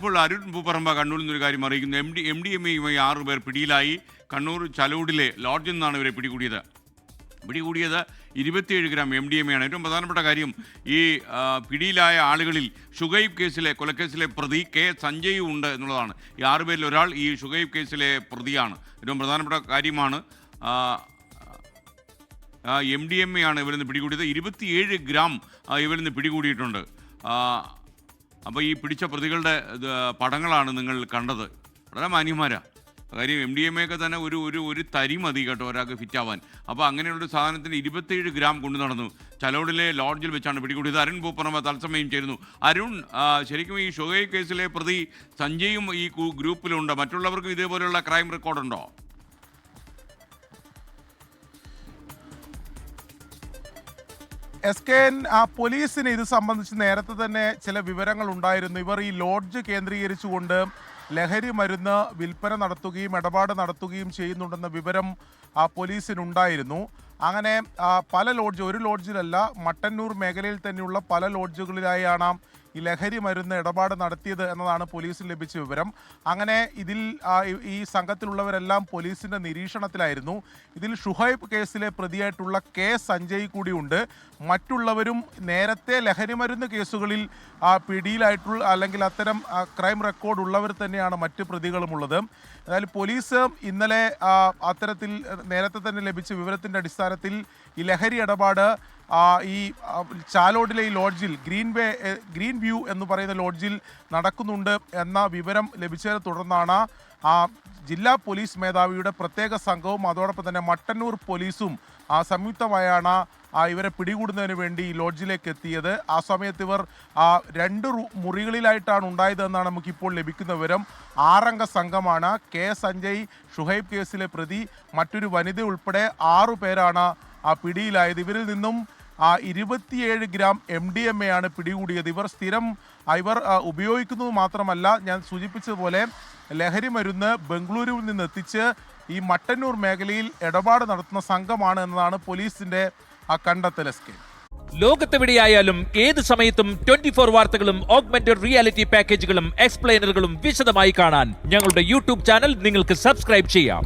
ഇപ്പോൾ അരുൺ പൂപ്പറമ്പ കണ്ണൂരിൽ നിന്നൊരു കാര്യം അറിയിക്കുന്നു. MDMA-യുമായി 6 പേർ പിടിയിലായി. കണ്ണൂർ ചലോടിലെ ലോഡ്ജിൽ നിന്നാണ് ഇവരെ പിടികൂടിയത്. 27 ഗ്രാം MDMA ആണ്. ഏറ്റവും പ്രധാനപ്പെട്ട കാര്യം, ഈ പിടിയിലായ ആളുകളിൽ ഷുഹൈബ് കേസിലെ കൊലക്കേസിലെ പ്രതി K സഞ്ജയ് ഉണ്ട് എന്നുള്ളതാണ്. ഈ 6 പേരിൽ ഒരാൾ ഈ ഷുഹൈബ് കേസിലെ പ്രതിയാണ്. ഏറ്റവും പ്രധാനപ്പെട്ട കാര്യമാണ്. MDMA ആണ് ഇവരിൽ നിന്ന് പിടികൂടിയത്. 27 ഗ്രാം ഇവരിൽ നിന്ന് പിടികൂടിയിട്ടുണ്ട്. അപ്പോൾ ഈ പിടിച്ച പ്രതികളുടെ പടങ്ങളാണ് നിങ്ങൾ കണ്ടത്. വളരെ മാന്യന്മാരാ. കാര്യം MDMA ഒക്കെ തന്നെ ഒരു തരി മതി കേട്ടോ ഒരാൾക്ക് ഫിറ്റാവാൻ. അപ്പോൾ അങ്ങനെയുള്ളൊരു സാധനത്തിന് 27 ഗ്രാം കൊണ്ടു നടന്നു. ചലോടിലെ ലോഡ്ജിൽ വെച്ചാണ് പിടികൂടിയത്. അരുൺ പൂപ്പറമ്പ തത്സമയം ചേരുന്നു. അരുൺ, ശരിക്കും ഈ ഷുഹൈബ് കേസിലെ പ്രതി സഞ്ജയും ഈ ഗ്രൂപ്പിലുണ്ട്. മറ്റുള്ളവർക്കും ഇതേപോലെയുള്ള ക്രൈം റെക്കോർഡുണ്ടോ? SKN പോലീസിന് ഇത് സംബന്ധിച്ച് നേരത്തെ തന്നെ ചില വിവരങ്ങൾ ഉണ്ടായിരുന്നു. ഇവർ ഈ ലോഡ്ജ് കേന്ദ്രീകരിച്ചുകൊണ്ട് ലഹരി മരുന്ന് വിൽപ്പന നടത്തുകയും ഇടപാട് നടത്തുകയും ചെയ്യുന്നുണ്ടെന്ന വിവരം പോലീസിനുണ്ടായിരുന്നു. അങ്ങനെ പല ലോഡ്ജ്, ഒരു ലോഡ്ജിലല്ല, മട്ടന്നൂർ മേഖലയിൽ തന്നെയുള്ള പല ലോഡ്ജുകളിലായാണ് ഈ ലഹരി മരുന്ന് ഇടപാട് നടത്തിയത് എന്നതാണ് പോലീസിന് ലഭിച്ച വിവരം. അങ്ങനെ ഇതിൽ ഈ സംഘത്തിലുള്ളവരെല്ലാം പോലീസിൻ്റെ നിരീക്ഷണത്തിലായിരുന്നു. ഇതിൽ ഷുഹൈബ് കേസിലെ പ്രതിയായിട്ടുള്ള K സഞ്ജയ് കൂടിയുണ്ട്. മറ്റുള്ളവരും നേരത്തെ ലഹരി മരുന്ന് കേസുകളിൽ പിടിയിലായിട്ടുള്ള അല്ലെങ്കിൽ അത്തരം ക്രൈം റെക്കോർഡ് ഉള്ളവർ തന്നെയാണ് മറ്റ് പ്രതികളുമുള്ളത്. അതായത് പോലീസ് ഇന്നലെ അത്തരത്തിൽ നേരത്തെ തന്നെ ലഭിച്ച വിവരത്തിൻ്റെ അടിസ്ഥാനത്തിൽ ഈ ലഹരി ഇടപാട് ഈ ചാലോടിലെ ഈ ലോഡ്ജിൽ ഗ്രീൻ വ്യൂ എന്ന് പറയുന്ന ലോഡ്ജിൽ നടക്കുന്നുണ്ട് എന്ന വിവരം ലഭിച്ചതിനെ തുടർന്നാണ് ജില്ലാ പോലീസ് മേധാവിയുടെ പ്രത്യേക സംഘവും അതോടൊപ്പം തന്നെ മട്ടന്നൂർ പോലീസും സംയുക്തമായാണ് ഇവരെ പിടികൂടുന്നതിന് വേണ്ടി ഈ ലോഡ്ജിലേക്ക് എത്തിയത്. ആ സമയത്ത് ഇവർ 2 മുറികളിലായിട്ടാണ് ഉണ്ടായതെന്നാണ് നമുക്കിപ്പോൾ ലഭിക്കുന്ന വിവരം. 6 അംഗ സംഘമാണ്. K സഞ്ജയ്, ഷുഹൈബ് കേസിലെ പ്രതി, മറ്റൊരു വനിത ഉൾപ്പെടെ 6 പേരാണ് പിടിയിലായത്. ഇവരിൽ നിന്നും 27 ഗ്രാം MDMA ആണ് പിടികൂടിയത്. ഇവർ ഉപയോഗിക്കുന്നത് മാത്രമല്ല, ഞാൻ സൂചിപ്പിച്ചതുപോലെ ലഹരി മരുന്ന് ബംഗളൂരുവിൽ നിന്ന് എത്തിച്ച് ഈ മട്ടന്നൂർ മേഖലയിൽ ഇടപാട് നടത്തുന്ന സംഘമാണ് എന്നതാണ് പോലീസിന്റെ കണ്ടെത്തൽ. ലോകത്തെവിടെയായാലും ഏത് സമയത്തും 24 വാർത്തകളും ഓഗ്മെന്റഡ് റിയാലിറ്റി പാക്കേജുകളും എക്സ്പ്ലെയിനറുകളും വിശദമായി കാണാൻ ഞങ്ങളുടെ YouTube ചാനൽ നിങ്ങൾക്ക് സബ്സ്ക്രൈബ് ചെയ്യാം.